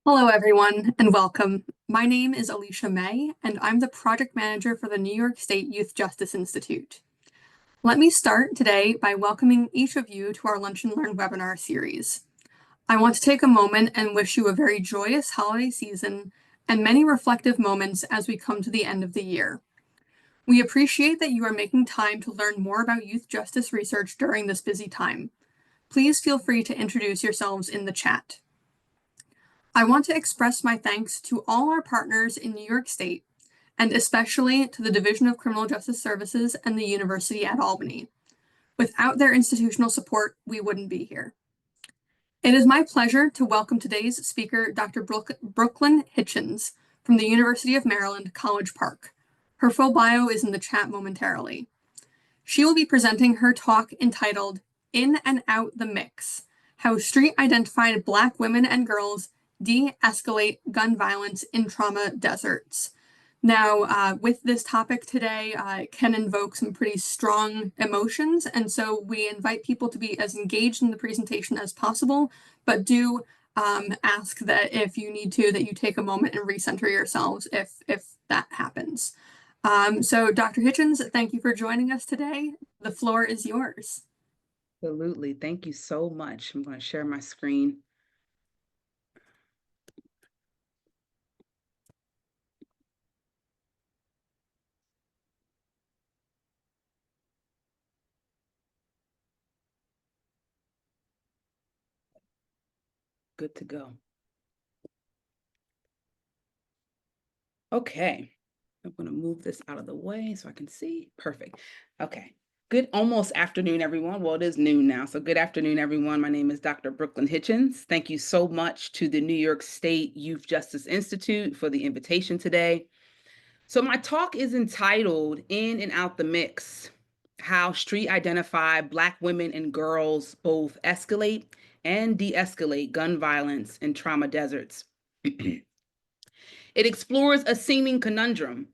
Hello, everyone, and welcome. My name is Alicia May, and I'm the project manager for the New York State Youth Justice Institute. Let me start today by welcoming each of you to our Lunch and Learn webinar series. I want to take a moment and wish you a very joyous holiday season and many reflective moments as we come to the end of the year. We appreciate that you are making time to learn more about youth justice research during this busy time. Please feel free to introduce yourselves in the chat. I want to express my thanks to all our partners in New York State, and especially to the Division of Criminal Justice Services and the University at Albany. Without their institutional support, we wouldn't be here. It is my pleasure to welcome today's speaker, Dr. Brooklynn Hitchens from the University of Maryland, College Park. Her full bio is in the chat momentarily. She will be presenting her talk entitled In and Out the Mix: How Street-Identified Black Women and Girls De-escalate gun violence in trauma deserts. Now, with this topic today, it can invoke some pretty strong emotions, and so we invite people to be as engaged in the presentation as possible, but do ask that if you need to, that you take a moment and recenter yourselves if that happens. So Dr. Hitchens, thank you for joining us today. The floor is yours. Absolutely. Thank you so much. I'm going to share my screen. Good to go. Okay. I'm going to move this out of the way so I can see. Perfect. Okay. Good almost afternoon, everyone. Well, it is noon now. So good afternoon, everyone. My name is Dr. Brooklynn Hitchens. Thank you so much to the New York State Youth Justice Institute for the invitation today. So my talk is entitled In and Out the Mix: How Street-Identified Black Women and Girls Both Escalate and De-escalate Gun Violence in Trauma Deserts. It explores a seeming conundrum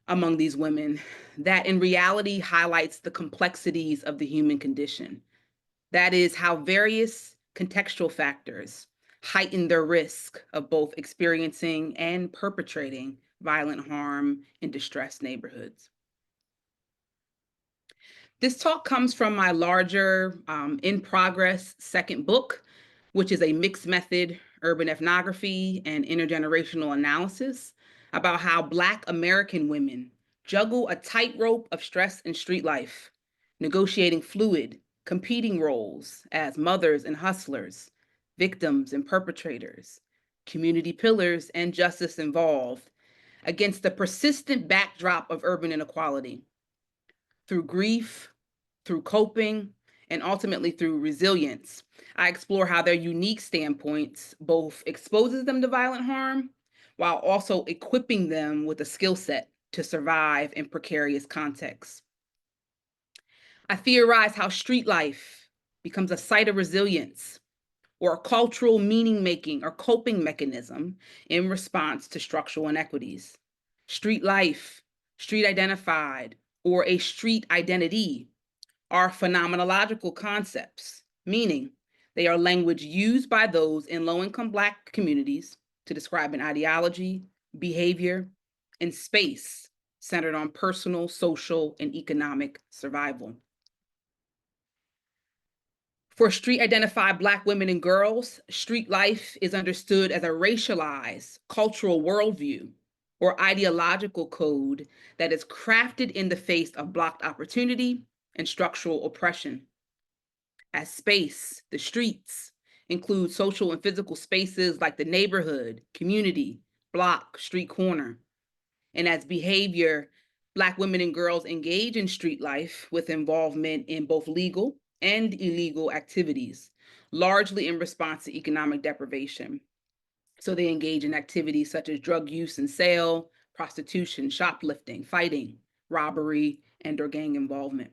among these women that in reality highlights the complexities of the human condition. That is, how various contextual factors heighten their risk of both experiencing and perpetrating violent harm in distressed neighborhoods. This talk comes from my larger in progress second book, which is a mixed method urban ethnography and intergenerational analysis about how Black American women juggle a tightrope of stress and street life, negotiating fluid, competing roles as mothers and hustlers, victims and perpetrators, community pillars and justice involved, against the persistent backdrop of urban inequality. Through grief, through coping, and ultimately through resilience, I explore how their unique standpoints both exposes them to violent harm while also equipping them with a skill set to survive in precarious contexts. I theorize how street life becomes a site of resilience or a cultural meaning-making or coping mechanism in response to structural inequities. Street life, street identified, or a street identity are phenomenological concepts, meaning they are language used by those in low-income Black communities to describe an ideology, behavior, and space centered on personal, social, and economic survival. For street-identified Black women and girls, street life is understood as a racialized cultural worldview or ideological code that is crafted in the face of blocked opportunity and structural oppression. As space, the streets include social and physical spaces like the neighborhood, community, block, street corner. And as behavior, Black women and girls engage in street life with involvement in both legal and illegal activities, largely in response to economic deprivation. So they engage in activities such as drug use and sale, prostitution, shoplifting, fighting, robbery, and/or gang involvement.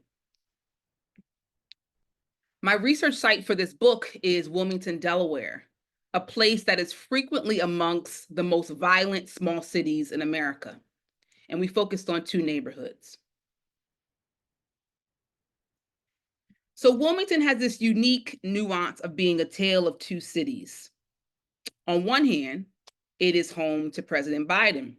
My research site for this book is Wilmington, Delaware, a place that is frequently amongst the most violent small cities in America. And we focused on two neighborhoods. So Wilmington has this unique nuance of being a tale of two cities. On one hand, It is home to President Biden,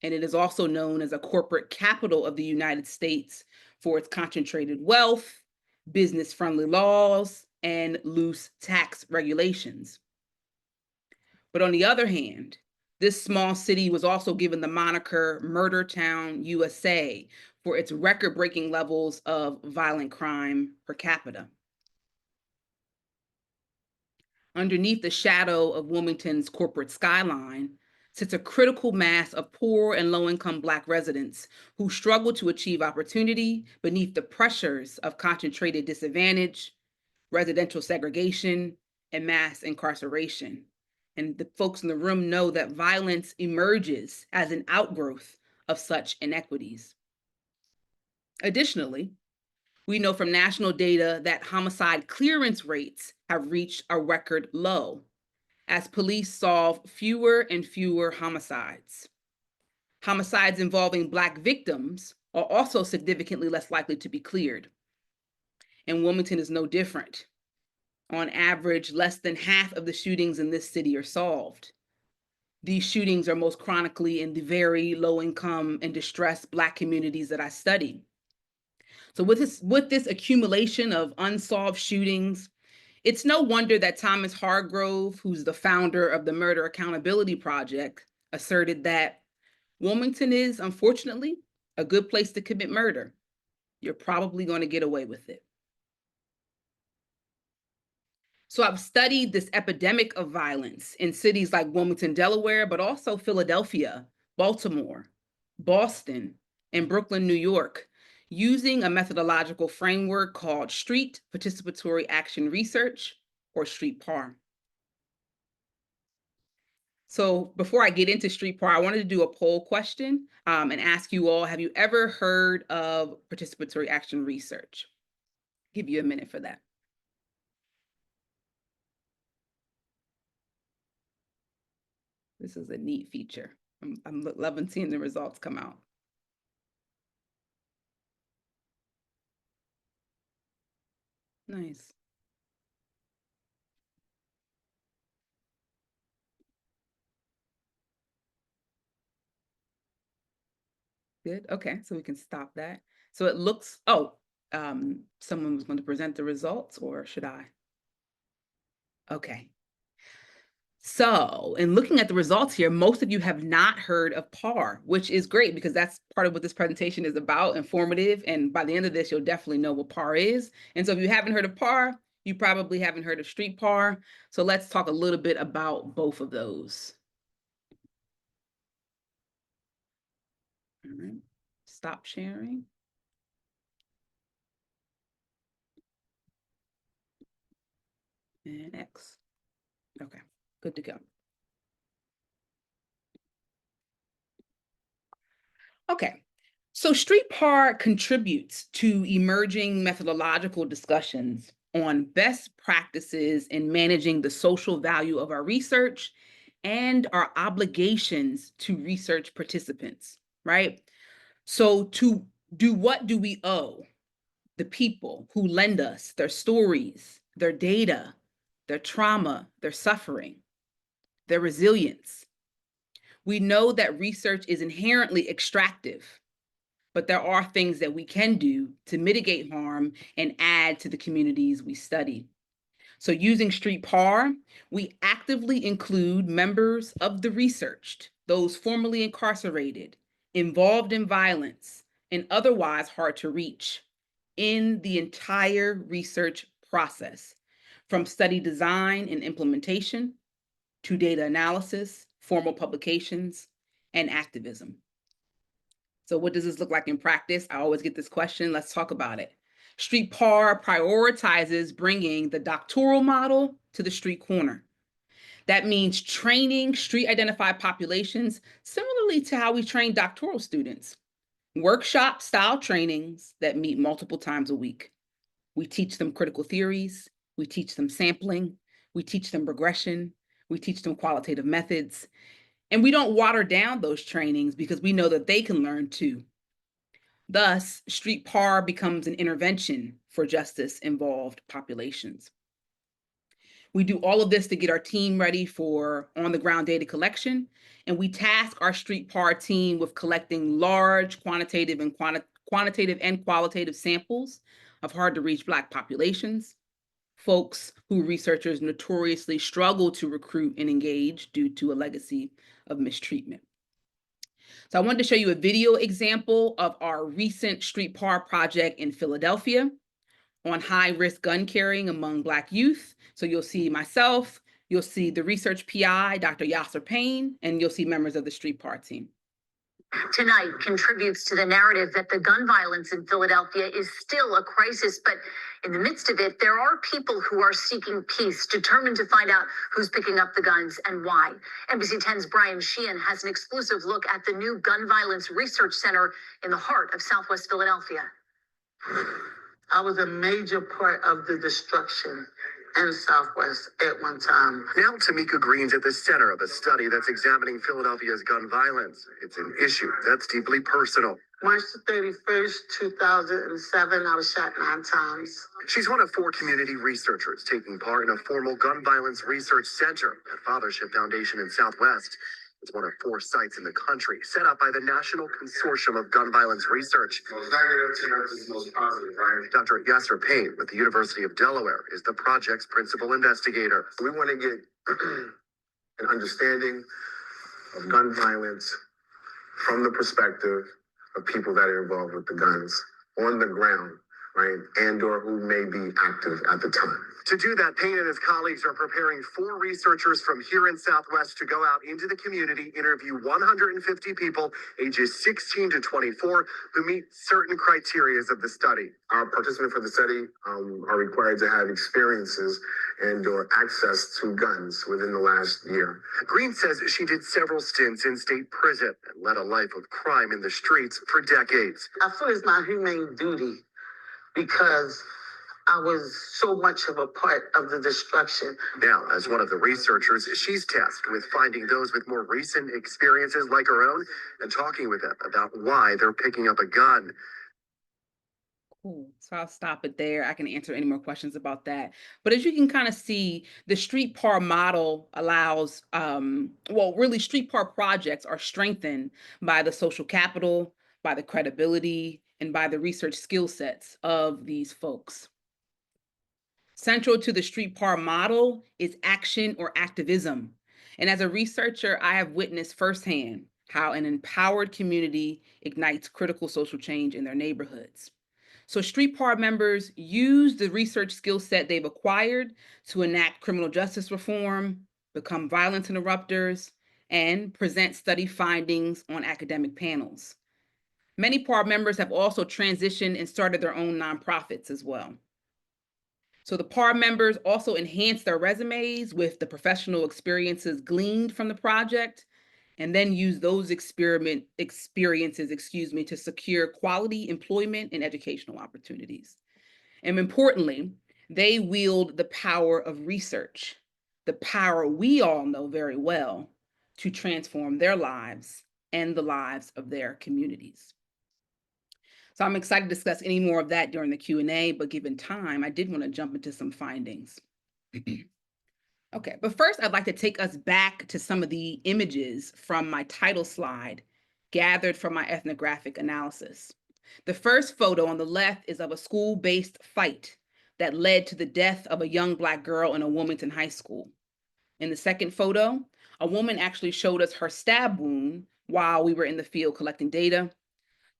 and it is also known as a corporate capital of the United States for its concentrated wealth, business-friendly laws, and loose tax regulations. But on the other hand, this small city was also given the moniker Murder Town, USA, for its record-breaking levels of violent crime per capita. Underneath the shadow of Wilmington's corporate skyline sits a critical mass of poor and low-income Black residents who struggle to achieve opportunity beneath the pressures of concentrated disadvantage, residential segregation, and mass incarceration. And the folks in the room know that violence emerges as an outgrowth of such inequities. Additionally, we know from national data that homicide clearance rates have reached a record low as police solve fewer and fewer homicides. Homicides involving Black victims are also significantly less likely to be cleared. And Wilmington is no different. On average, less than half of the shootings in this city are solved. These shootings are most chronically in the very low income and distressed Black communities that I study. So with this accumulation of unsolved shootings, it's no wonder that Thomas Hargrove, who's the founder of the Murder Accountability Project, asserted that Wilmington is, unfortunately, a good place to commit murder. You're probably going to get away with it. So I've studied this epidemic of violence in cities like Wilmington, Delaware, but also Philadelphia, Baltimore, Boston, and Brooklyn, New York, using a methodological framework called Street Participatory Action Research, or Street PAR. So before I get into Street PAR, I wanted to do a poll question and ask you all, have you ever heard of participatory action research? Give you a minute for that. This is a neat feature. I'm loving seeing the results come out. Nice. Good. Okay, so we can stop that. So it looks, someone was going to present the results, or should I? Okay. So, in looking at the results here, most of you have not heard of PAR, which is great because that's part of what this presentation is about, informative. And by the end of this, you'll definitely know what PAR is. And so if you haven't heard of PAR, you probably haven't heard of Street PAR. So let's talk a little bit about both of those. All right, stop sharing. And X. Okay, good to go. Okay, so Street PAR contributes to emerging methodological discussions on best practices in managing the social value of our research and our obligations to research participants, right? So what do we owe the people who lend us their stories, their data, their trauma, their suffering, their resilience? We know that research is inherently extractive, but there are things that we can do to mitigate harm and add to the communities we study. So using Street PAR, we actively include members of the researched, those formerly incarcerated, involved in violence, and otherwise hard to reach in the entire research process, from study design and implementation to data analysis, formal publications, and activism. So what does this look like in practice? I always get this question. Let's talk about it. Street PAR prioritizes bringing the doctoral model to the street corner. That means training street-identified populations similarly to how we train doctoral students. Workshop-style trainings that meet multiple times a week. We teach them critical theories. We teach them sampling. We teach them regression. We teach them qualitative methods. And we don't water down those trainings because we know that they can learn too. Thus, Street PAR becomes an intervention for justice-involved populations. We do all of this to get our team ready for on-the-ground data collection, and we task our street PAR team with collecting large quantitative and qualitative samples of hard-to-reach Black populations, folks who researchers notoriously struggle to recruit and engage due to a legacy of mistreatment. So I wanted to show you a video example of our recent street PAR project in Philadelphia on high-risk gun carrying among Black youth. So you'll see myself, you'll see the research PI, Dr. Yasser Payne, and you'll see members of the street PAR team. Tonight contributes to the narrative that the gun violence in Philadelphia is still a crisis, but in the midst of it, there are people who are seeking peace, determined to find out who's picking up the guns and why. NBC 10's Brian Sheehan has an exclusive look at the new Gun Violence Research Center in the heart of Southwest Philadelphia. I was a major part of the destruction in Southwest at one time. Now Tamika Green's at the center of a study that's examining Philadelphia's gun violence. It's an issue that's deeply personal. March 31st, 2007, I was shot 9 times. She's one of 4 community researchers taking part in a formal gun violence research center at Fathership Foundation in Southwest. It's one of 4 sites in the country set up by the National Consortium of Gun Violence Research. Most negative to most positive, right? Dr. Yasser Payne with the University of Delaware is the project's principal investigator. We want to get an understanding of gun violence from the perspective of people that are involved with the guns on the ground, right? And or who may be active at the time. To do that, Payne and his colleagues are preparing 4 researchers from here in Southwest to go out into the community, interview 150 people ages 16 to 24 who meet certain criteria of the study. Our participants for the study are required to have experiences and or access to guns within the last year. Green says she did several stints in state prison and led a life of crime in the streets for decades. I feel it's my humane duty because I was so much of a part of the destruction. Now, as one of the researchers, she's tasked with finding those with more recent experiences like her own and talking with them about why they're picking up a gun. Cool. So I'll stop it there. I can answer any more questions about that. But as you can kind of see, the street PAR model allows, really street PAR projects are strengthened by the social capital, by the credibility, and by the research skill sets of these folks. Central to the street PAR model is action or activism. And as a researcher, I have witnessed firsthand how an empowered community ignites critical social change in their neighborhoods. So street PAR members use the research skill set they've acquired to enact criminal justice reform, become violence interrupters, and present study findings on academic panels. Many PAR members have also transitioned and started their own nonprofits as well. So the PAR members also enhance their resumes with the professional experiences gleaned from the project, and then use those experiences to secure quality employment and educational opportunities. And importantly, they wield the power of research, the power we all know very well, to transform their lives and the lives of their communities. So I'm excited to discuss any more of that during the Q&A, but given time, I did want to jump into some findings. Okay, but first I'd like to take us back to some of the images from my title slide gathered from my ethnographic analysis. The first photo on the left is of a school-based fight that led to the death of a young Black girl in a Wilmington high school. In the second photo, a woman actually showed us her stab wound while we were in the field collecting data.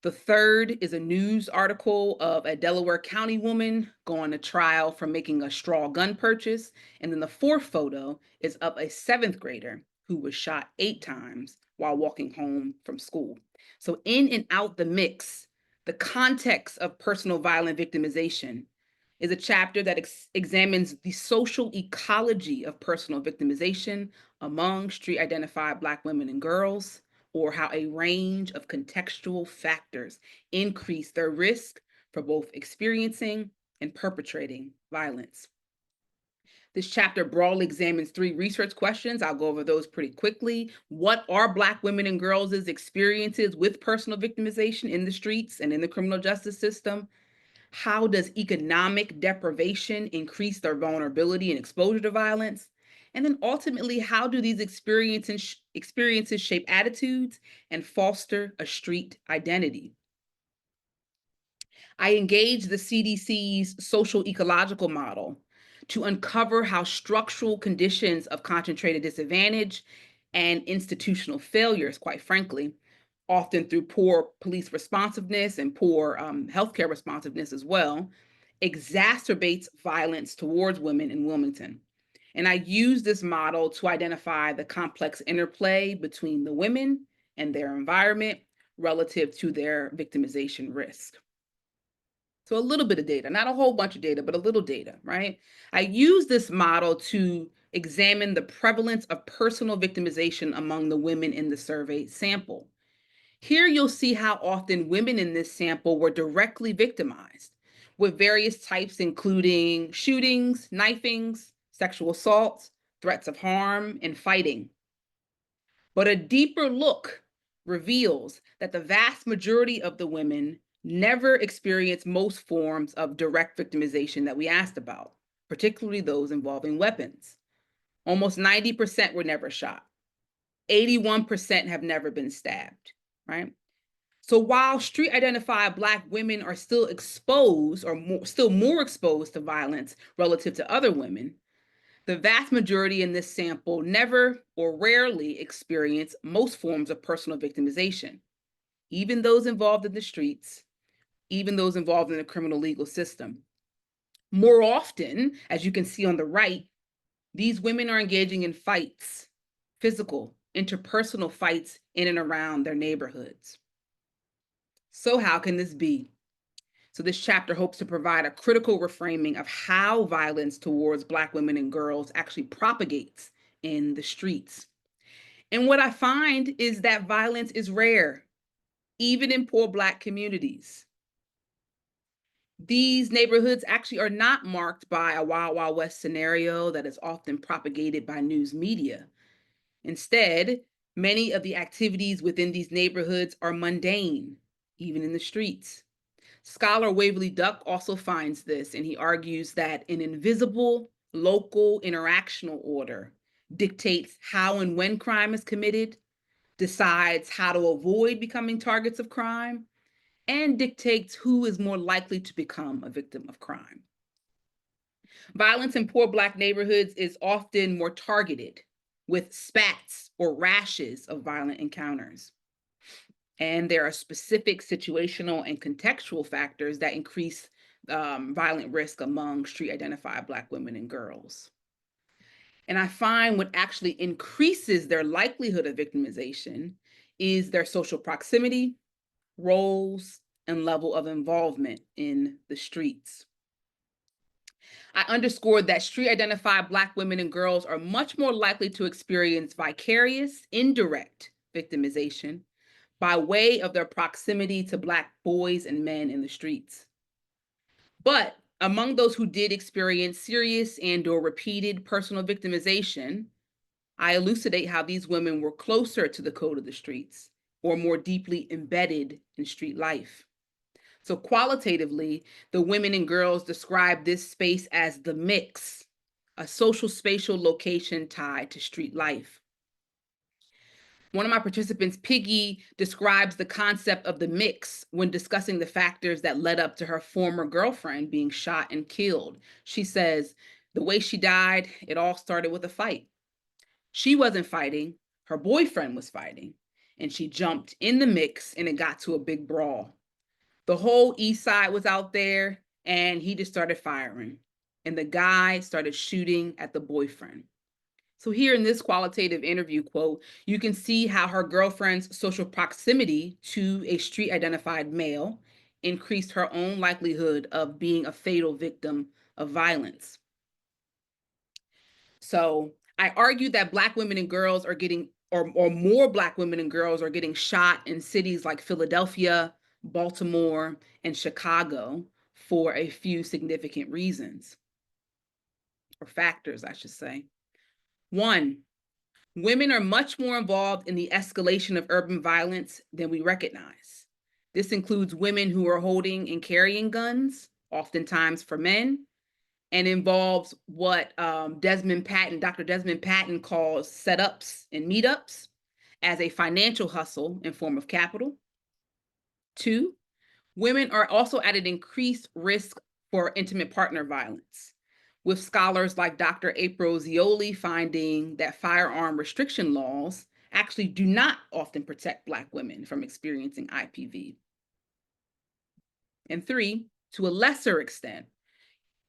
The third is a news article of a Delaware County woman going to trial for making a straw gun purchase. And then the fourth photo is of a 7th grader who was shot 8 times while walking home from school. So in and out the mix, the context of personal violent victimization is a chapter that examines the social ecology of personal victimization among street-identified Black women and girls, or how a range of contextual factors increase their risk for both experiencing and perpetrating violence. This chapter broadly examines 3 research questions. I'll go over those pretty quickly. What are Black women and girls' experiences with personal victimization in the streets and in the criminal justice system? How does economic deprivation increase their vulnerability and exposure to violence? And then ultimately, how do these experiences shape attitudes and foster a street identity? I engaged the CDC's social ecological model to uncover how structural conditions of concentrated disadvantage and institutional failures, quite frankly, often through poor police responsiveness and poor healthcare responsiveness as well, exacerbates violence towards women in Wilmington. And I use this model to identify the complex interplay between the women and their environment relative to their victimization risk. So a little bit of data, not a whole bunch of data, but a little data, right? I use this model to examine the prevalence of personal victimization among the women in the survey sample. Here you'll see how often women in this sample were directly victimized, with various types including shootings, knifings, sexual assaults, threats of harm, and fighting. But a deeper look reveals that the vast majority of the women never experienced most forms of direct victimization that we asked about, particularly those involving weapons. Almost 90% were never shot. 81% have never been stabbed, right? So while street identified Black women are still exposed or still more exposed to violence relative to other women, the vast majority in this sample never or rarely experience most forms of personal victimization, even those involved in the streets, even those involved in the criminal legal system. More often, as you can see on the right, these women are engaging in fights, physical, interpersonal fights in and around their neighborhoods. So how can this be? So this chapter hopes to provide a critical reframing of how violence towards Black women and girls actually propagates in the streets. And what I find is that violence is rare, even in poor Black communities. These neighborhoods actually are not marked by a Wild Wild West scenario that is often propagated by news media. Instead, many of the activities within these neighborhoods are mundane, even in the streets. Scholar Waverly Duck also finds this, and he argues that an invisible local interactional order dictates how and when crime is committed, decides how to avoid becoming targets of crime, and dictates who is more likely to become a victim of crime. Violence in poor Black neighborhoods is often more targeted, with spats or rashes of violent encounters. And there are specific situational and contextual factors that increase violent risk among street identified Black women and girls. And I find what actually increases their likelihood of victimization is their social proximity, roles, and level of involvement in the streets. I underscored that street identified Black women and girls are much more likely to experience vicarious, indirect victimization by way of their proximity to Black boys and men in the streets. But among those who did experience serious and/or repeated personal victimization, I elucidate how these women were closer to the code of the streets or more deeply embedded in street life. So qualitatively, the women and girls describe this space as the mix, a social spatial location tied to street life. One of my participants, Piggy, describes the concept of the mix when discussing the factors that led up to her former girlfriend being shot and killed. She says, the way she died, it all started with a fight. She wasn't fighting, her boyfriend was fighting, and she jumped in the mix and it got to a big brawl. The whole East Side was out there and he just started firing. And the guy started shooting at the boyfriend. So here in this qualitative interview quote, you can see how her girlfriend's social proximity to a street identified male increased her own likelihood of being a fatal victim of violence. So I argue that Black women and girls are getting, or more Black women and girls are getting shot in cities like Philadelphia, Baltimore, and Chicago for a few significant reasons, or factors, I should say. One, women are much more involved in the escalation of urban violence than we recognize. This includes women who are holding and carrying guns, oftentimes for men, and involves what Dr. Desmond Patton calls setups and meetups as a financial hustle in form of capital. 2, women are also at an increased risk for intimate partner violence, with scholars like Dr. April Zioli finding that firearm restriction laws actually do not often protect Black women from experiencing IPV. And 3, to a lesser extent,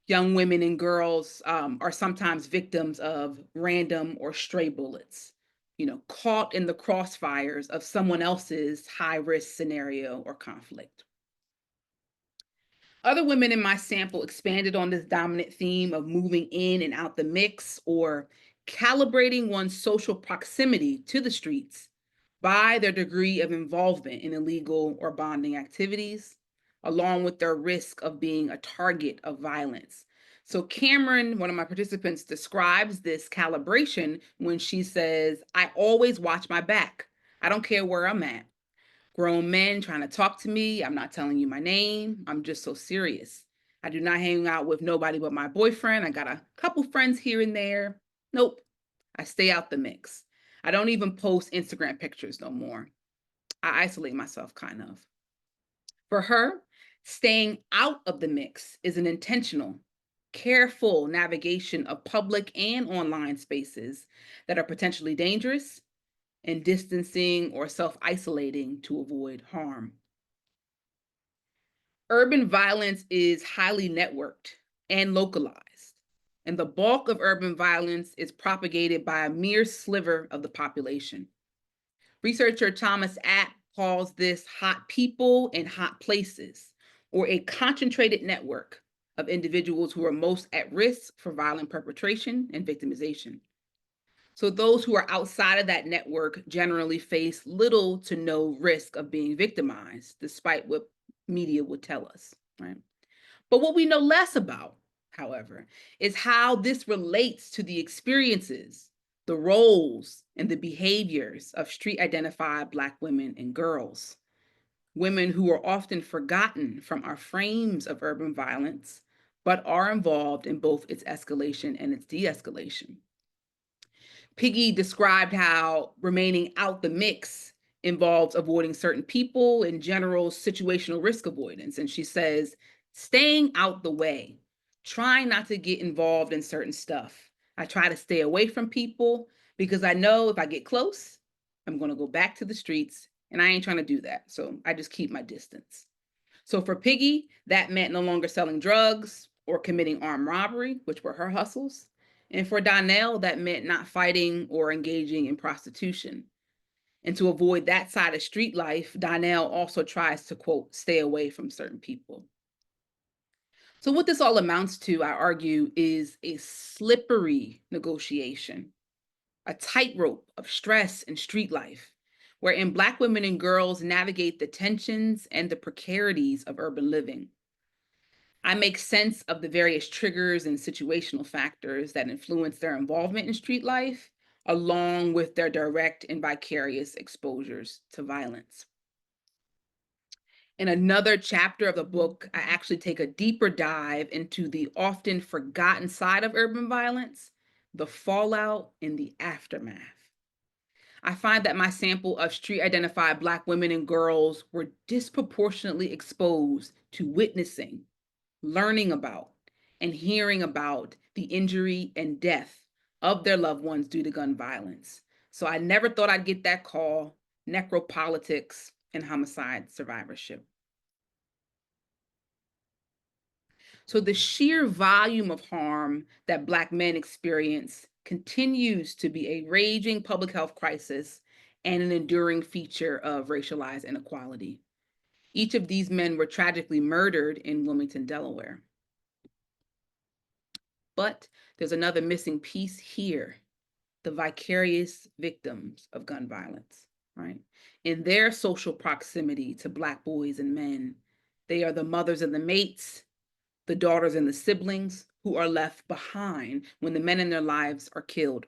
young women and girls are sometimes victims of random or stray bullets, caught in the crossfires of someone else's high-risk scenario or conflict. Other women in my sample expanded on this dominant theme of moving in and out the mix, or calibrating one's social proximity to the streets by their degree of involvement in illegal or bonding activities, along with their risk of being a target of violence. So Cameron, one of my participants, describes this calibration when she says, "I always watch my back. I don't care where I'm at. Grown men trying to talk to me. I'm not telling you my name. I'm just so serious. I do not hang out with nobody but my boyfriend. I got a couple friends here and there. Nope. I stay out the mix. I don't even post Instagram pictures no more. I isolate myself kind of." For her, staying out of the mix is an intentional, careful navigation of public and online spaces that are potentially dangerous, and distancing or self-isolating to avoid harm. Urban violence is highly networked and localized, and the bulk of urban violence is propagated by a mere sliver of the population. Researcher Thomas App calls this hot people and hot places, or a concentrated network of individuals who are most at risk for violent perpetration and victimization. So those who are outside of that network generally face little to no risk of being victimized, despite what media would tell us, right? But what we know less about, however, is how this relates to the experiences, the roles, and the behaviors of street-identified Black women and girls, women who are often forgotten from our frames of urban violence, but are involved in both its escalation and its de-escalation. Piggy described how remaining out the mix involves avoiding certain people and general situational risk avoidance. And she says, staying out the way, trying not to get involved in certain stuff. I try to stay away from people because I know if I get close, I'm going to go back to the streets, and I ain't trying to do that. So I just keep my distance. So for Piggy, that meant no longer selling drugs or committing armed robbery, which were her hustles. And for Donnell, that meant not fighting or engaging in prostitution. And to avoid that side of street life, Donnell also tries to, quote, stay away from certain people. So what this all amounts to, I argue, is a slippery negotiation, a tightrope of stress and street life, wherein Black women and girls navigate the tensions and the precarities of urban living. I make sense of the various triggers and situational factors that influence their involvement in street life, along with their direct and vicarious exposures to violence. In another chapter of the book, I actually take a deeper dive into the often forgotten side of urban violence, the fallout and the aftermath. I find that my sample of street-identified Black women and girls were disproportionately exposed to witnessing, learning about, and hearing about the injury and death of their loved ones due to gun violence. So I never thought I'd get that call, Necropolitics and Homicide, Survivorship. So the sheer volume of harm that Black men experience continues to be a raging public health crisis and an enduring feature of racialized inequality. Each of these men were tragically murdered in Wilmington, Delaware. But there's another missing piece here, the vicarious victims of gun violence, right? In their social proximity to Black boys and men, they are the mothers and the mates, the daughters and the siblings who are left behind when the men in their lives are killed.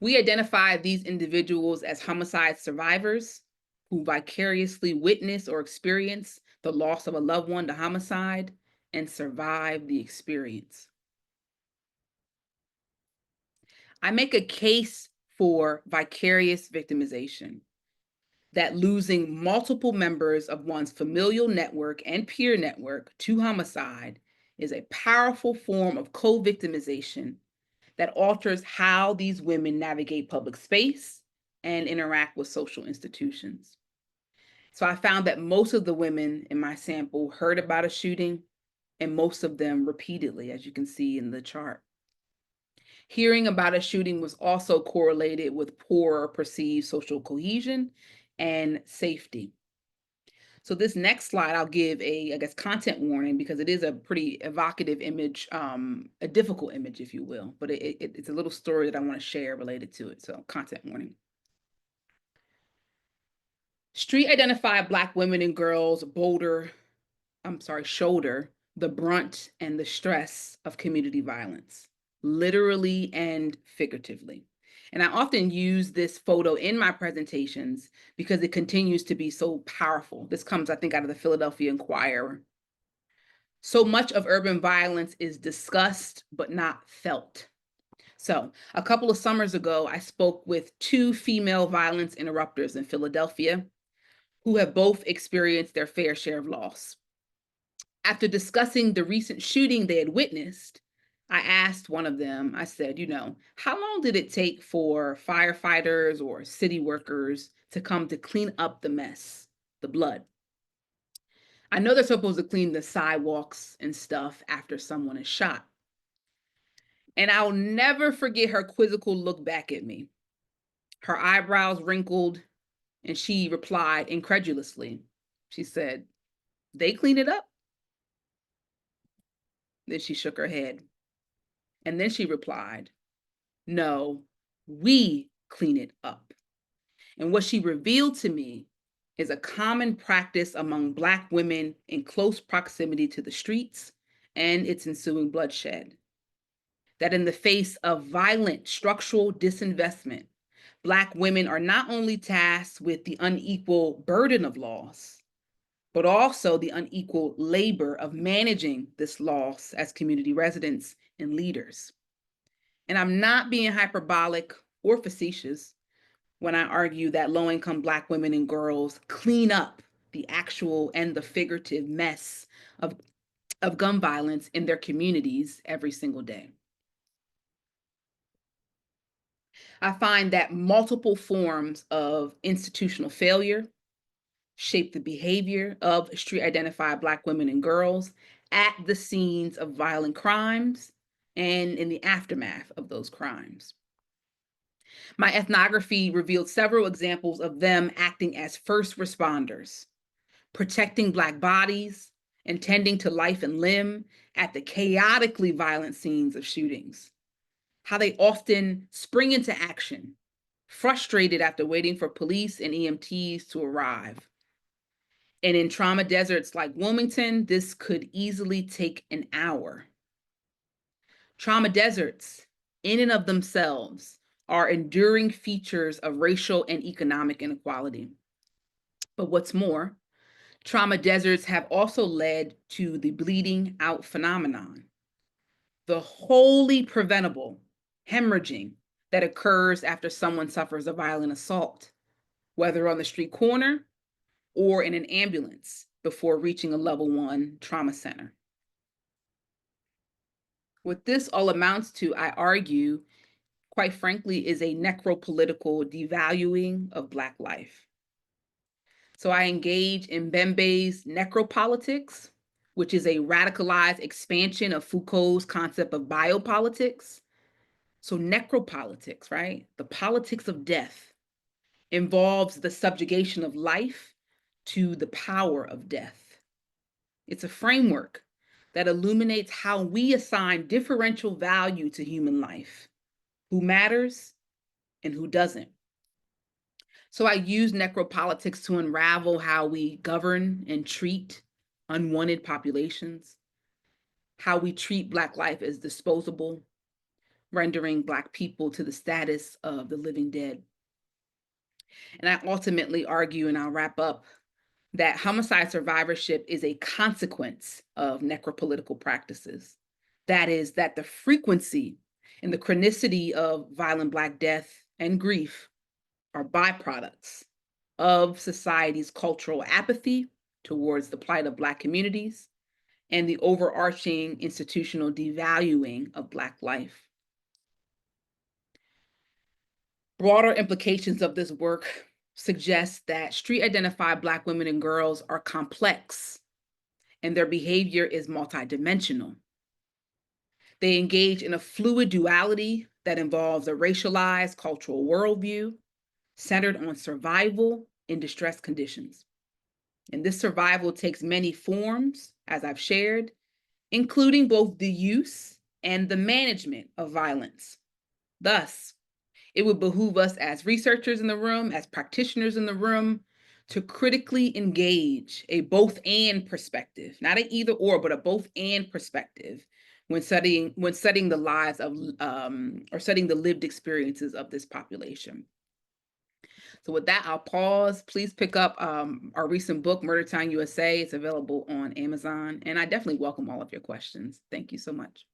We identify these individuals as homicide survivors who vicariously witness or experience the loss of a loved one to homicide, and survive the experience. I make a case for vicarious victimization, that losing multiple members of one's familial network and peer network to homicide is a powerful form of co-victimization that alters how these women navigate public space and interact with social institutions. So I found that most of the women in my sample heard about a shooting, and most of them repeatedly, as you can see in the chart. Hearing about a shooting was also correlated with poorer perceived social cohesion and safety. So this next slide, I'll give a, content warning, because it is a pretty evocative image, a difficult image, if you will, but it's a little story that I want to share related to it. So content warning. Street identified Black women and girls shoulder the brunt and the stress of community violence, literally and figuratively. And I often use this photo in my presentations because it continues to be so powerful. This comes, I think, out of the Philadelphia Inquirer. So much of urban violence is discussed, but not felt. So a couple of summers ago, I spoke with 2 female violence interrupters in Philadelphia who have both experienced their fair share of loss. After discussing the recent shooting they had witnessed, I asked one of them, I said, how long did it take for firefighters or city workers to come to clean up the mess, the blood? I know they're supposed to clean the sidewalks and stuff after someone is shot. And I'll never forget her quizzical look back at me. Her eyebrows wrinkled, and she replied incredulously. She said, "They clean it up?" Then she shook her head. And then she replied, "No, we clean it up." And what she revealed to me is a common practice among Black women in close proximity to the streets and its ensuing bloodshed. That in the face of violent structural disinvestment, Black women are not only tasked with the unequal burden of loss, but also the unequal labor of managing this loss as community residents and leaders. And I'm not being hyperbolic or facetious when I argue that low-income Black women and girls clean up the actual and the figurative mess of gun violence in their communities every single day. I find that multiple forms of institutional failure shape the behavior of street-identified Black women and girls at the scenes of violent crimes and in the aftermath of those crimes. My ethnography revealed several examples of them acting as first responders, protecting Black bodies and tending to life and limb at the chaotically violent scenes of shootings. How they often spring into action, frustrated after waiting for police and EMTs to arrive. And in trauma deserts like Wilmington, this could easily take an hour. Trauma deserts, in and of themselves, are enduring features of racial and economic inequality. But what's more, trauma deserts have also led to the bleeding out phenomenon, the wholly preventable hemorrhaging that occurs after someone suffers a violent assault, whether on the street corner or in an ambulance before reaching a level 1 trauma center. What this all amounts to, I argue, quite frankly, is a necropolitical devaluing of Black life. So I engage in Mbembe's Necropolitics, which is a radicalized expansion of Foucault's concept of biopolitics. So necropolitics, right? The politics of death involves the subjugation of life to the power of death. It's a framework that illuminates how we assign differential value to human life, who matters and who doesn't. So I use necropolitics to unravel how we govern and treat unwanted populations, how we treat Black life as disposable, rendering Black people to the status of the living dead. And I ultimately argue, and I'll wrap up, that homicide survivorship is a consequence of necropolitical practices. That is, that the frequency and the chronicity of violent Black death and grief are byproducts of society's cultural apathy towards the plight of Black communities and the overarching institutional devaluing of Black life. Broader implications of this work suggest that street-identified Black women and girls are complex, and their behavior is multidimensional. They engage in a fluid duality that involves a racialized cultural worldview centered on survival in distress conditions. And this survival takes many forms, as I've shared, including both the use and the management of violence. Thus, it would behoove us as researchers in the room, as practitioners in the room, to critically engage a both and perspective, not an either or, but a both and perspective when studying the lives of or studying the lived experiences of this population. So with that, I'll pause. Please pick up our recent book, Murder Town USA. It's available on Amazon, and I definitely welcome all of your questions. Thank you so much.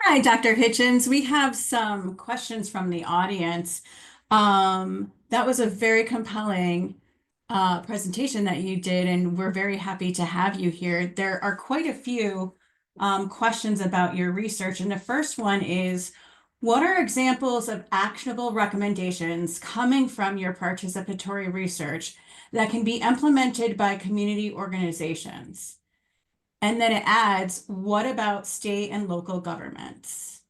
Hi, Dr. Hitchens. We have some questions from the audience. That was a very compelling presentation that you did, and we're very happy to have you here. There are quite a few questions about your research, and the first one is, what are examples of actionable recommendations coming from your participatory research that can be implemented by community organizations? And then it adds, what about state and local governments?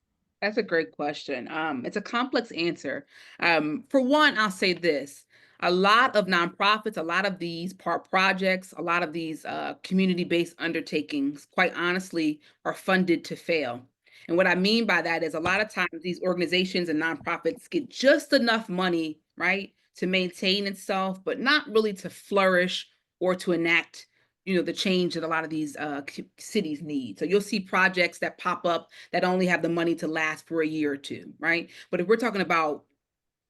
That's a great question. It's a complex answer. For one, I'll say this. A lot of nonprofits, a lot of these projects, a lot of these community-based undertakings, quite honestly, are funded to fail. And what I mean by that is a lot of times these organizations and nonprofits get just enough money, right, to maintain itself, but not really to flourish or to enact the change that a lot of these cities need. So you'll see projects that pop up that only have the money to last for a year or two, right? But if we're talking about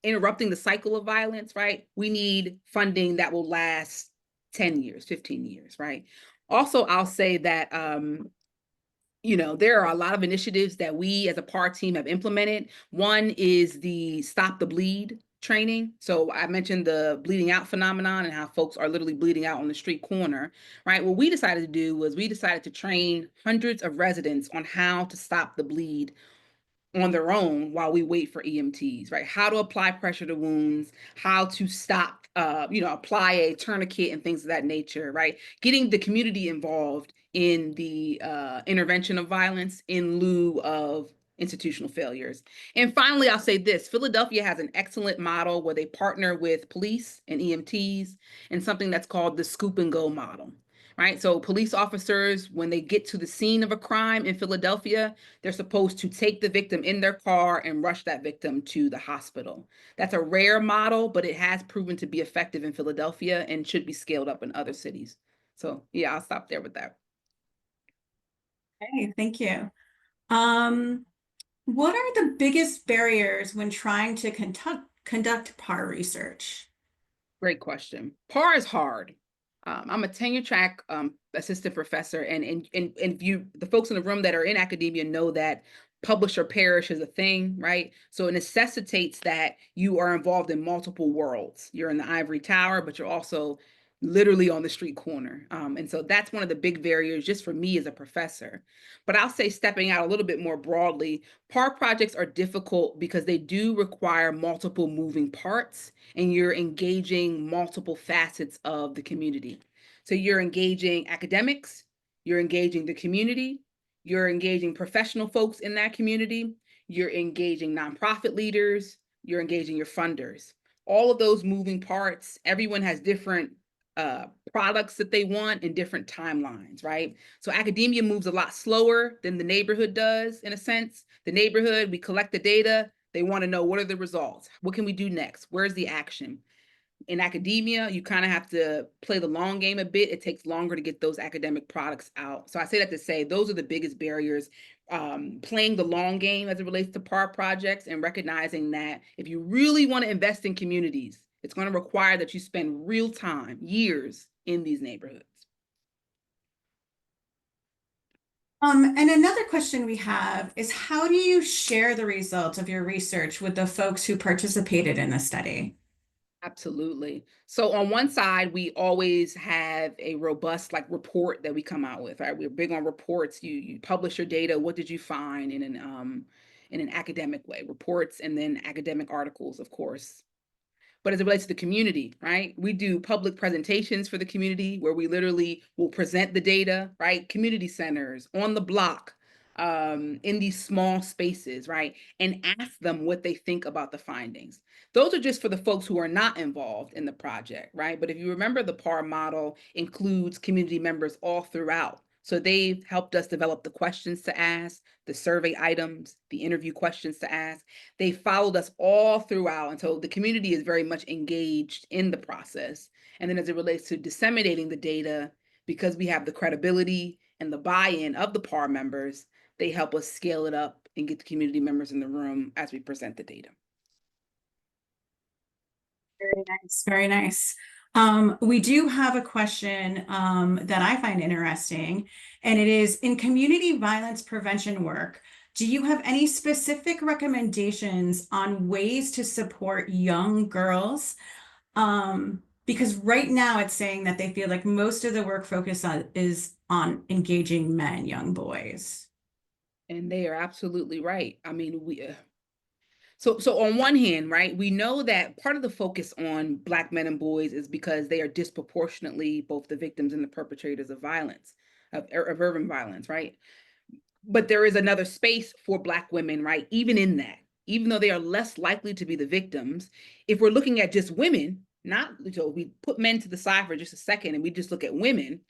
interrupting the cycle of violence, right, we need funding that will last 10 years, 15 years, right? Also, I'll say that there are a lot of initiatives that we as a PAR team have implemented. One is the Stop the Bleed training. So I mentioned the bleeding out phenomenon and how folks are literally bleeding out on the street corner, right? What we decided to do was we decided to train hundreds of residents on how to stop the bleed on their own while we wait for EMTs, right? How to apply pressure to wounds, how to stop, apply a tourniquet and things of that nature, right? Getting the community involved in the intervention of violence in lieu of institutional failures. And finally, I'll say this, Philadelphia has an excellent model where they partner with police and EMTs in something that's called the scoop and go model, right? So police officers, when they get to the scene of a crime in Philadelphia, they're supposed to take the victim in their car and rush that victim to the hospital. That's a rare model, but it has proven to be effective in Philadelphia and should be scaled up in other cities. So yeah, I'll stop there with that. Okay, thank you. What are the biggest barriers when trying to conduct PAR research? Great question. PAR is hard. I'm a tenure track assistant professor, and the folks in the room that are in academia know that publish or perish is a thing, right? So it necessitates that you are involved in multiple worlds. You're in the ivory tower, but you're also literally on the street corner. And so that's one of the big barriers just for me as a professor. But I'll say, stepping out a little bit more broadly, PAR projects are difficult because they do require multiple moving parts, and you're engaging multiple facets of the community. So you're engaging academics, you're engaging the community, you're engaging professional folks in that community, you're engaging nonprofit leaders, you're engaging your funders. All of those moving parts, everyone has different products that they want in different timelines, right? So academia moves a lot slower than the neighborhood does, in a sense. The neighborhood, we collect the data, They want to know, what are the results? What can we do next? Where's the action? In academia, you kind of have to play the long game a bit. It takes longer to get those academic products out. So I say that to say those are the biggest barriers, playing the long game as it relates to PAR projects, and recognizing that if you really want to invest in communities, it's going to require that you spend real time, years in these neighborhoods. And another question we have is, how do you share the results of your research with the folks who participated in the study? Absolutely. So on one side, we always have a robust report that we come out with, right? We're big on reports. You publish your data. What did you find in an academic way? Reports and then academic articles, of course. But as it relates to the community, right? We do public presentations for the community where we literally will present the data, right? Community centers, on the block, in these small spaces, right? And ask them what they think about the findings. Those are just for the folks who are not involved in the project, right? But if you remember, the PAR model includes community members all throughout. So they've helped us develop the questions to ask, the survey items, the interview questions to ask. They followed us all throughout. And so the community is very much engaged in the process. And then as it relates to disseminating the data, because we have the credibility and the buy-in of the PAR members, they help us scale it up and get the community members in the room as we present the data. Very nice, very nice. We do have a question that I find interesting, and it is, in community violence prevention work, do you have any specific recommendations on ways to support young girls? Because right now it's saying that they feel like most of the work focus is on engaging men, young boys. And they are absolutely right. I mean, so on one hand, right, we know that part of the focus on Black men and boys is because they are disproportionately both the victims and the perpetrators of violence, of urban violence, right? But there is another space for Black women, right? Even in that, even though they are less likely to be the victims, if we're looking at just women, not, so we put men to the side for just a second and we just look at women,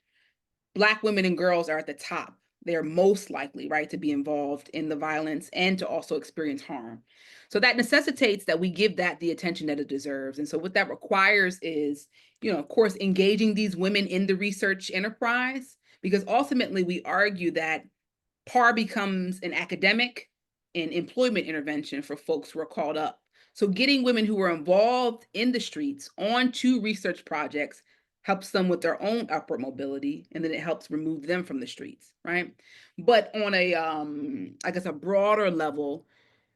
Black women and girls are at the top. They're most likely, right, to be involved in the violence and to also experience harm. So that necessitates that we give that the attention that it deserves. And so what that requires is, of course, engaging these women in the research enterprise, because ultimately we argue that PAR becomes an academic and employment intervention for folks who are called up. So getting women who are involved in the streets onto research projects helps them with their own upward mobility, and then it helps remove them from the streets, right? But on a, I guess, a broader level,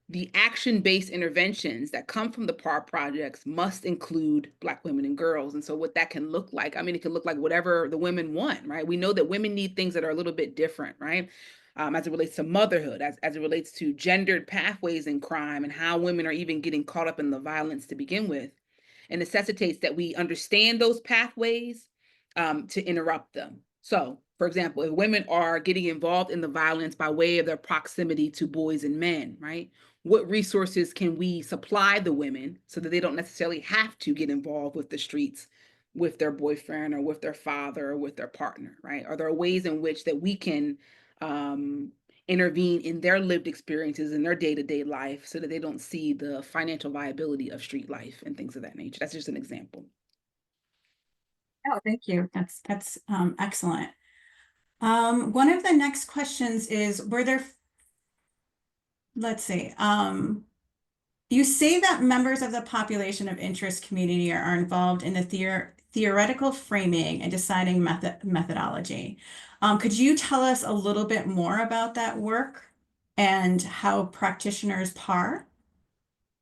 the action-based interventions that come from the PAR projects must include Black women and girls. And so what that can look like, I mean, it can look like whatever the women want, right? We know that women need things that are a little bit different, right? As it relates to motherhood, as it relates to gendered pathways in crime and how women are even getting caught up in the violence to begin with. It necessitates that we understand those pathways to interrupt them. So, for example, if women are getting involved in the violence by way of their proximity to boys and men, right? What resources can we supply the women so that they don't necessarily have to get involved with the streets with their boyfriend or with their father or with their partner, right? Are there ways in which that we can intervene in their lived experiences in their day-to-day life so that they don't see the financial viability of street life and things of that nature? That's just an example. Oh, thank you. That's excellent. One of the next questions is, let's see, you say that members of the population of interest community are involved in the theoretical framing and deciding methodology. Could you tell us a little bit more about that work and how practitioners PAR?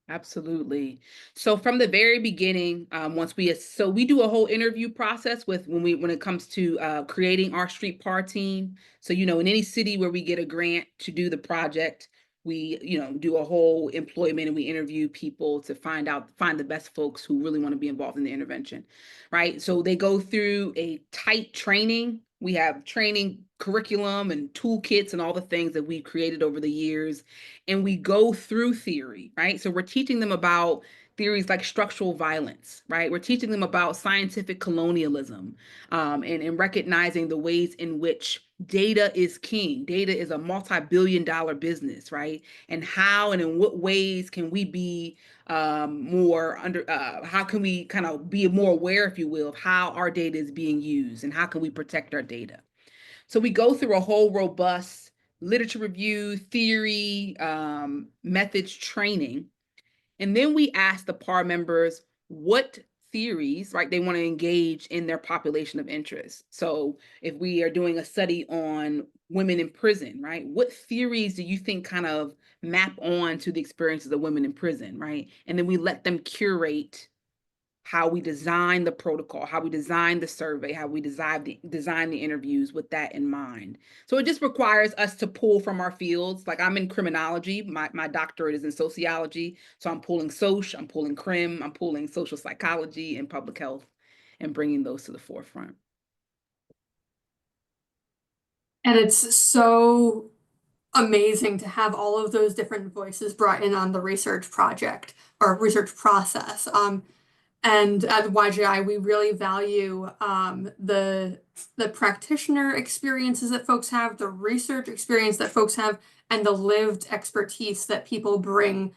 Absolutely. So from the very beginning, so we do a whole interview process when it comes to creating our street PAR team. So, in any city where we get a grant to do the project, we, do a whole employment and we interview people to find the best folks who really want to be involved in the intervention, right? So they go through a tight training. We have training curriculum and toolkits and all the things that we've created over the years. And we go through theory, right? So we're teaching them about theories like structural violence, right? We're teaching them about scientific colonialism, and recognizing the ways in which data is king. Data is a multi-billion-dollar business, right? And how and in what ways can we be more how can we kind of be more aware, if you will, of how our data is being used and how can we protect our data? So we go through a whole robust literature review, theory, methods training. And then we ask the PAR members what theories, right, they want to engage in their population of interest. So if we are doing a study on women in prison, right, what theories do you think kind of map on to the experiences of women in prison, right? And then we let them curate how we design the protocol, how we design the survey, how we design the interviews with that in mind. So it just requires us to pull from our fields. Like I'm in criminology, my doctorate is in sociology. So I'm pulling soc, I'm pulling crim, I'm pulling social psychology and public health and bringing those to the forefront. And it's so amazing to have all of those different voices brought in on the research project or research process. And at YGI, we really value the practitioner experiences that folks have, the research experience that folks have, and the lived expertise that people bring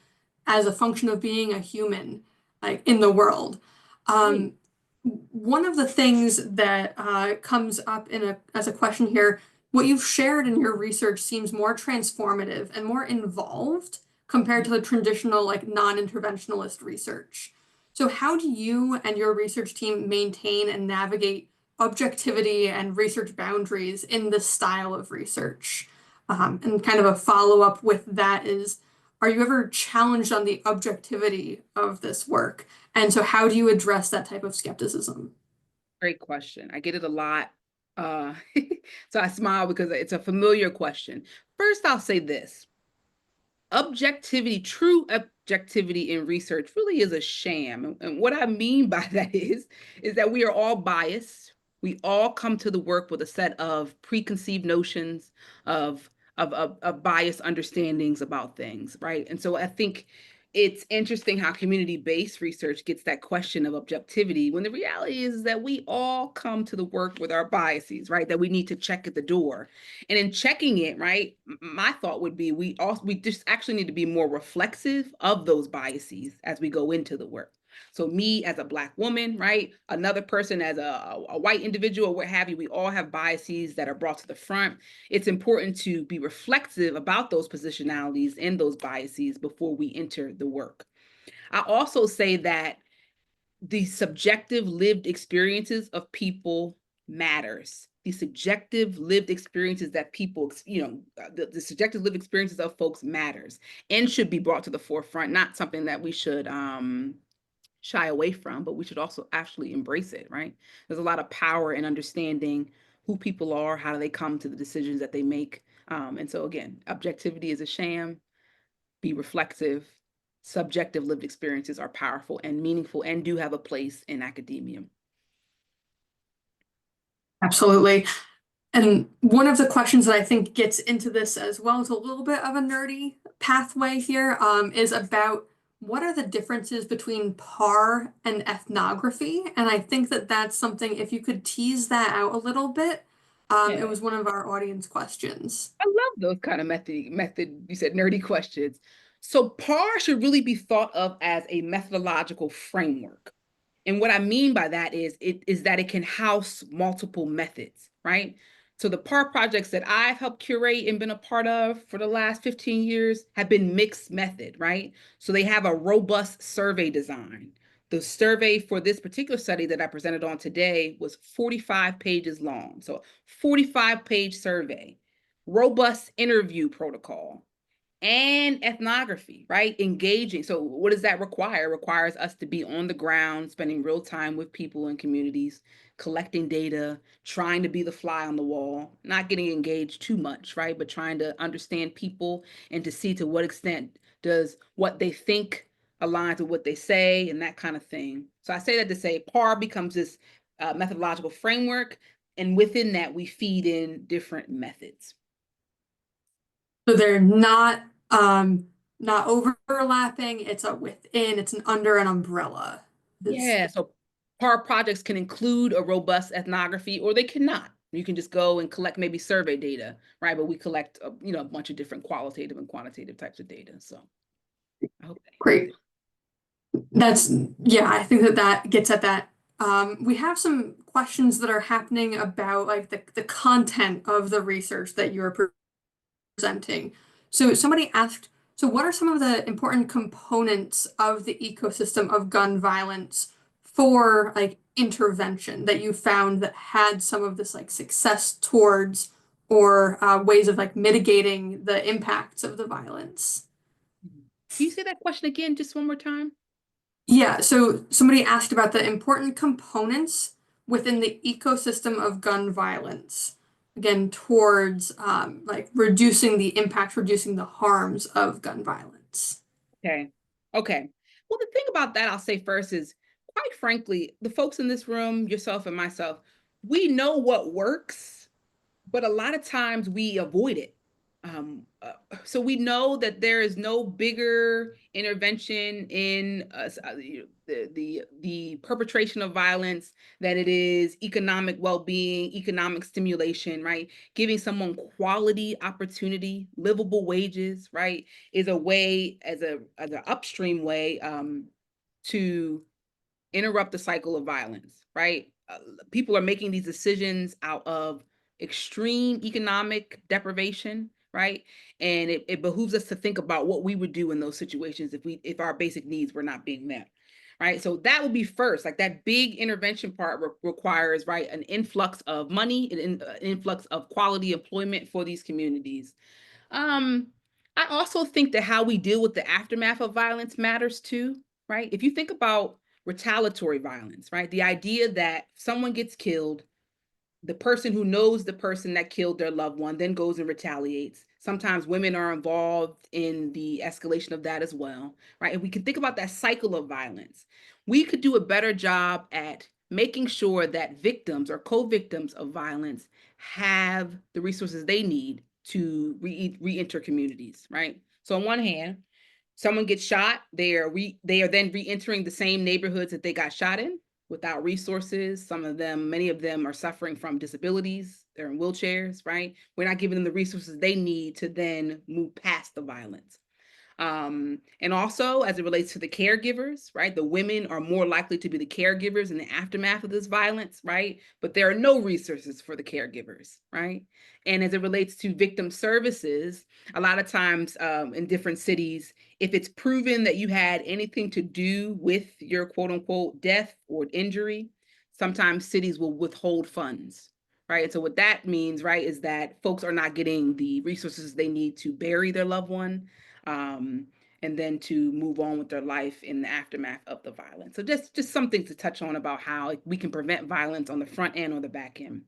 as a function of being a human, like in the world. One of the things that comes up as a question here, what you've shared in your research seems more transformative and more involved compared to the traditional, like, non-interventionalist research. So how do you and your research team maintain and navigate objectivity and research boundaries in this style of research? And kind of a follow-up with that is, are you ever challenged on the objectivity of this work? And so how do you address that type of skepticism? Great question. I get it a lot. So I smile because it's a familiar question. First, I'll say this. Objectivity, true objectivity in research really is a sham. And what I mean by that is that we are all biased. We all come to the work with a set of preconceived notions of biased understandings about things, right? And so I think it's interesting how community-based research gets that question of objectivity when the reality is that we all come to the work with our biases, right? That we need to check at the door. And in checking it, right, my thought would be we just actually need to be more reflexive of those biases as we go into the work. So me as a Black woman, right, another person as a white individual, what have you, we all have biases that are brought to the front. It's important to be reflexive about those positionalities and those biases before we enter the work. I also say that the subjective lived experiences of people matters. The subjective lived experiences that people, the subjective lived experiences of folks matters and should be brought to the forefront, not something that we should shy away from, but we should also actually embrace it, right? There's a lot of power in understanding who people are, how do they come to the decisions that they make. And so again, objectivity is a sham, be reflexive, subjective lived experiences are powerful and meaningful and do have a place in academia. Absolutely. And one of the questions that I think gets into this as well is a little bit of a nerdy pathway here, is about what are the differences between PAR and ethnography? And I think that that's something, if you could tease that out a little bit, it was one of our audience questions. I love those kind of method, you said nerdy questions. So PAR should really be thought of as a methodological framework. And what I mean by that is that it can house multiple methods, right? So the PAR projects that I've helped curate and been a part of for the last 15 years have been mixed method, right? So they have a robust survey design. The survey for this particular study that I presented on today was 45 pages long. So 45-page survey, robust interview protocol, and ethnography, right? Engaging. So what does that require? It requires us to be on the ground, spending real time with people and communities, collecting data, trying to be the fly on the wall, not getting engaged too much, right? But trying to understand people and to see to what extent does what they think aligns with what they say and that kind of thing. So I say that to say PAR becomes this methodological framework, and within that we feed in different methods. So they're not overlapping, it's a within, it's an under an umbrella. Yeah, so PAR projects can include a robust ethnography or they cannot. You can just go and collect maybe survey data, right? But we collect, you know, a bunch of different qualitative and quantitative types of data. So I hope that Great. That's, yeah, I think that gets at that. We have some questions that are happening about like the content of the research that you're presenting. So somebody asked, so what are some of the important components of the ecosystem of gun violence for like intervention that you found that had some of this like success towards or ways of like mitigating the impacts of the violence? Can you say that question again just one more time? Yeah, so somebody asked about the important components within the ecosystem of gun violence, again, towards like reducing the impact, reducing the harms of gun violence. Okay. Okay. Well, the thing about that I'll say first is, quite frankly, the folks in this room, yourself and myself, we know what works, but a lot of times we avoid it. So we know that there is no bigger intervention in the perpetration of violence than it is economic well-being, economic stimulation, right? Giving someone quality opportunity, livable wages, right, is a way, as an upstream way, to interrupt the cycle of violence, right? People are making these decisions out of extreme economic deprivation, right? And it behooves us to think about what we would do in those situations if our basic needs were not being met, right? So that would be first. Like that big intervention part requires, right, an influx of money, an influx of quality employment for these communities. I also think that how we deal with the aftermath of violence matters too, right? If you think about retaliatory violence, right? The idea that someone gets killed, the person who knows the person that killed their loved one then goes and retaliates. Sometimes women are involved in the escalation of that as well, right? And we can think about that cycle of violence. We could do a better job at making sure that victims or co-victims of violence have the resources they need to re-enter communities, right? So on one hand, someone gets shot, they are then re-entering the same neighborhoods that they got shot in without resources. Many of them are suffering from disabilities. They're in wheelchairs, right? We're not giving them the resources they need to then move past the violence. And also, as it relates to the caregivers, right? The women are more likely to be the caregivers in the aftermath of this violence, right? But there are no resources for the caregivers, right? And as it relates to victim services, a lot of times in different cities, if it's proven that you had anything to do with your quote unquote death or injury, sometimes cities will withhold funds, right? And so what that means, right, is that folks are not getting the resources they need to bury their loved one, and then to move on with their life in the aftermath of the violence. So just something to touch on about how we can prevent violence on the front end or the back end.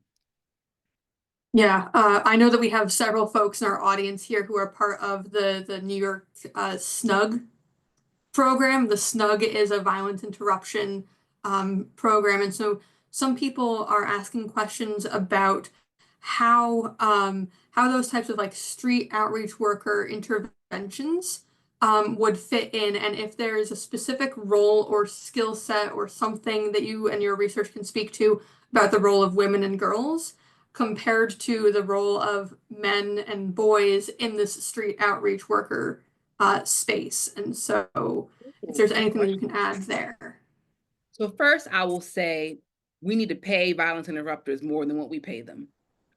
Yeah, I know that we have several folks in our audience here who are part of the New York SNUG program. The SNUG is a violence interruption program, and so some people are asking questions about how those types of like street outreach worker interventions would fit in, and if there is a specific role or skill set or something that you and your research can speak to about the role of women and girls compared to the role of men and boys in this street outreach worker space. And so if there's anything that you can add there. So first, I will say we need to pay violence interrupters more than what we pay them.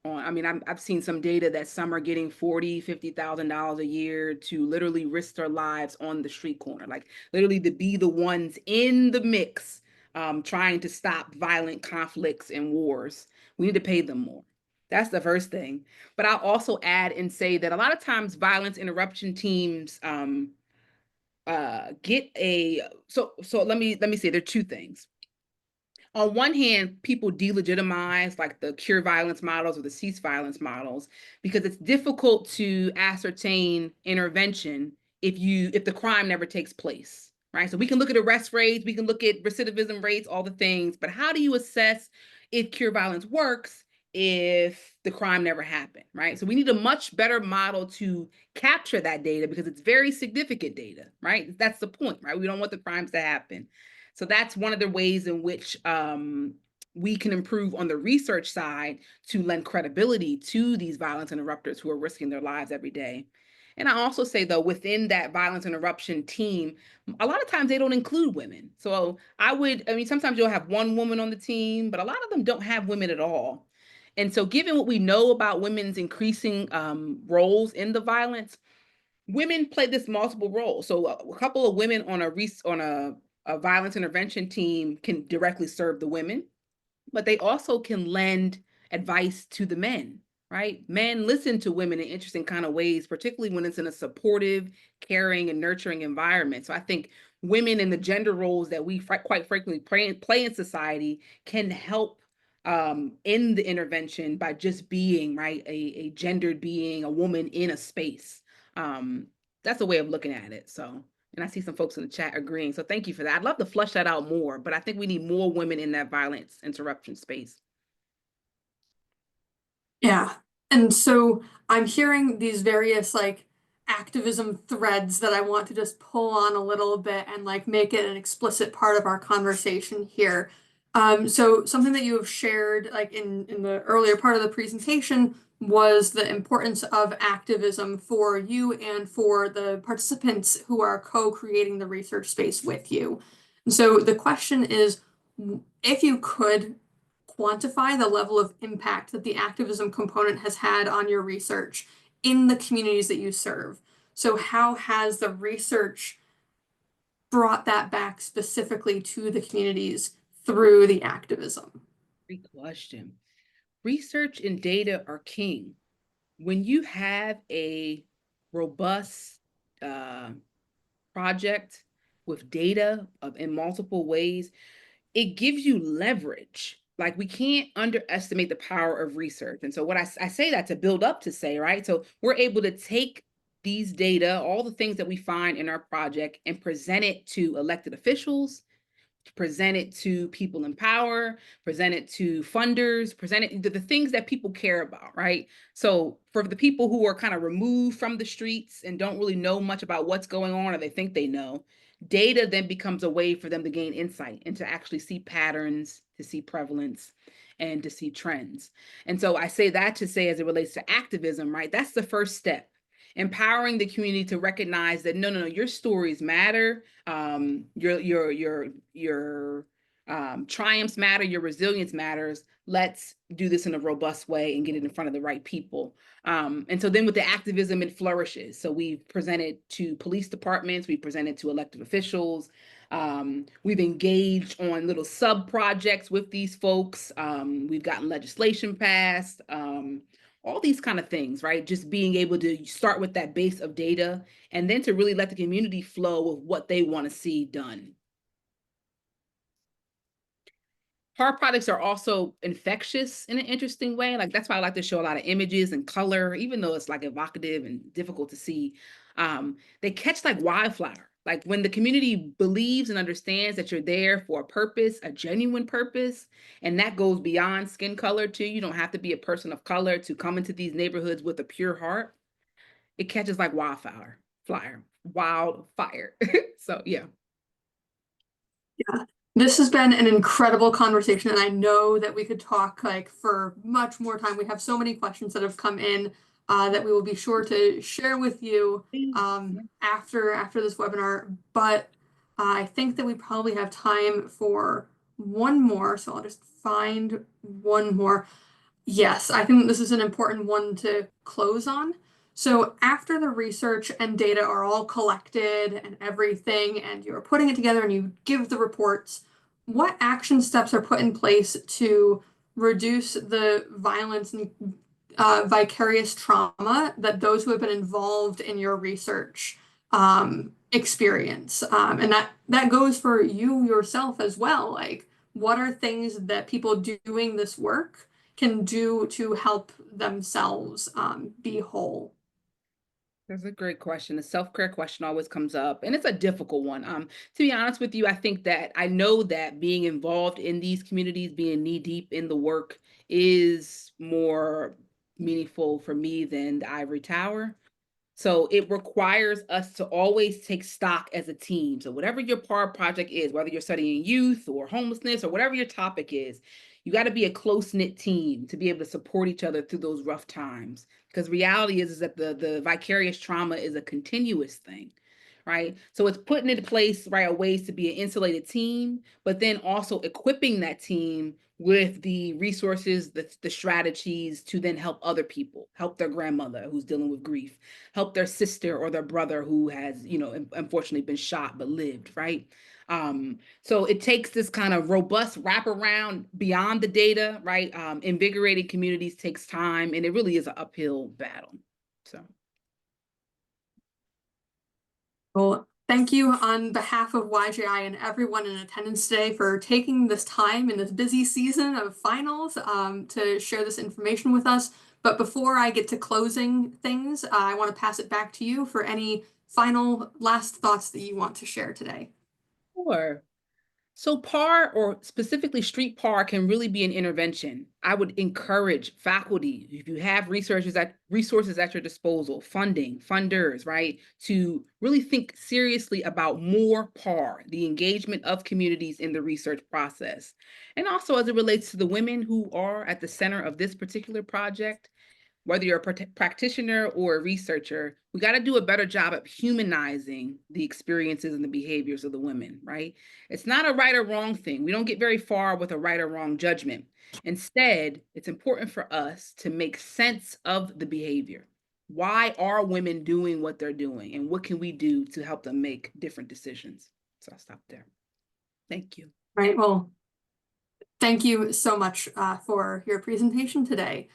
I mean, I've seen some data that some are getting $40,000, $50,000 a year to literally risk their lives on the street corner, like literally to be the ones in the mix, trying to stop violent conflicts and wars. We need to pay them more. That's the first thing. But I'll also add and say that a lot of times violence interruption teams get a so let me say there are two things. On one hand, people delegitimize like the cure violence models or the cease violence models because it's difficult to ascertain intervention if the crime never takes place, right? So we can look at arrest rates, we can look at recidivism rates, all the things, but how do you assess if cure violence works if the crime never happened, right? So we need a much better model to capture that data because it's very significant data, right? That's the point, right? We don't want the crimes to happen. So that's one of the ways in which we can improve on the research side to lend credibility to these violence interrupters who are risking their lives every day. And I also say, though, within that violence interruption team, a lot of times they don't include women. So I mean, sometimes you'll have one woman on the team, but a lot of them don't have women at all. And so given what we know about women's increasing roles in the violence, women play this multiple roles. So a couple of women on a violence intervention team can directly serve the women, but they also can lend advice to the men, right? Men listen to women in interesting kind of ways, particularly when it's in a supportive, caring, and nurturing environment. So I think women in the gender roles that we quite frankly play in society can help in the intervention by just being, right, a gendered being, a woman in a space. That's a way of looking at it. So, and I see some folks in the chat agreeing. So thank you for that. I'd love to flesh that out more, but I think we need more women in that violence interruption space. Yeah. And so I'm hearing these various like activism threads that I want to just pull on a little bit and like make it an explicit part of our conversation here. So something that you have shared like in the earlier part of the presentation was the importance of activism for you and for the participants who are co-creating the research space with you. And so the question is, if you could quantify the level of impact that the activism component has had on your research in the communities that you serve. So how has the research brought that back specifically to the communities through the activism? Great question. Research and data are king. When you have a robust project with data in multiple ways, it gives you leverage. Like, we can't underestimate the power of research. And so what I say that to build up to say, right? So we're able to take these data, all the things that we find in our project, and present it to elected officials, present it to people in power, present it to funders, present it the things that people care about, right? So for the people who are kind of removed from the streets and don't really know much about what's going on, or they think they know, data then becomes a way for them to gain insight and to actually see patterns, to see prevalence, and to see trends. And so I say that to say, as it relates to activism, right? That's the first step. Empowering the community to recognize that no, your stories matter. Your triumphs matter. Your resilience matters. Let's do this in a robust way and get it in front of the right people. And so then with the activism, it flourishes. So we've presented to police departments, we presented to elected officials. We've engaged on little sub projects with these folks. We've gotten legislation passed. All these kind of things, right? Just being able to start with that base of data and then to really let the community flow of what they want to see done. Horror products are also infectious in an interesting way. Like, that's why I like to show a lot of images and color, even though it's like evocative and difficult to see. They catch like wildfire. Like, when the community believes and understands that you're there for a purpose, a genuine purpose, and that goes beyond skin color too. You don't have to be a person of color to come into these neighborhoods with a pure heart. It catches like wildfire. So yeah. Yeah. This has been an incredible conversation, and I know that we could talk like for much more time. We have so many questions that have come in that we will be sure to share with you after this webinar. But I think that we probably have time for one more, so I'll just find one more. Yes, I think this is an important one to close on. So after the research and data are all collected and everything, and you're putting it together and you give the reports, what action steps are put in place to reduce the violence and vicarious trauma that those who have been involved in your research experience? And that goes for you yourself as well. Like, what are things that people doing this work can do to help themselves be whole? That's a great question. The self-care question always comes up, and it's a difficult one. To be honest with you, I know that being involved in these communities, being knee-deep in the work, is more meaningful for me than the ivory tower. So it requires us to always take stock as a team. So whatever your project is, whether you're studying youth or homelessness or whatever your topic is, You got to be a close-knit team to be able to support each other through those rough times. Because reality is that the vicarious trauma is a continuous thing, right? So it's putting into place, right, ways to be an insulated team, but then also equipping that team with the resources, the strategies to then help other people, help their grandmother who's dealing with grief, help their sister or their brother who has, unfortunately been shot but lived, right? So it takes this kind of robust wraparound beyond the data, right? Invigorating communities takes time, and it really is an uphill battle. So. Well, thank you on behalf of YJI and everyone in attendance today for taking this time in this busy season of finals to share this information with us. But before I get to closing things, I want to pass it back to you for any final last thoughts that you want to share today. Sure. So PAR, or specifically street PAR, can really be an intervention. I would encourage faculty, if you have resources at your disposal, funders, right, to really think seriously about more PAR, the engagement of communities in the research process. And also as it relates to the women who are at the center of this particular project, whether you're a practitioner or a researcher, we got to do a better job of humanizing the experiences and the behaviors of the women, right? It's not a right or wrong thing. We don't get very far with a right or wrong judgment. Instead, it's important for us to make sense of the behavior. Why are women doing what they're doing? And what can we do to help them make different decisions? So I'll stop there. Thank you. Right. Well, thank you so much for your presentation today.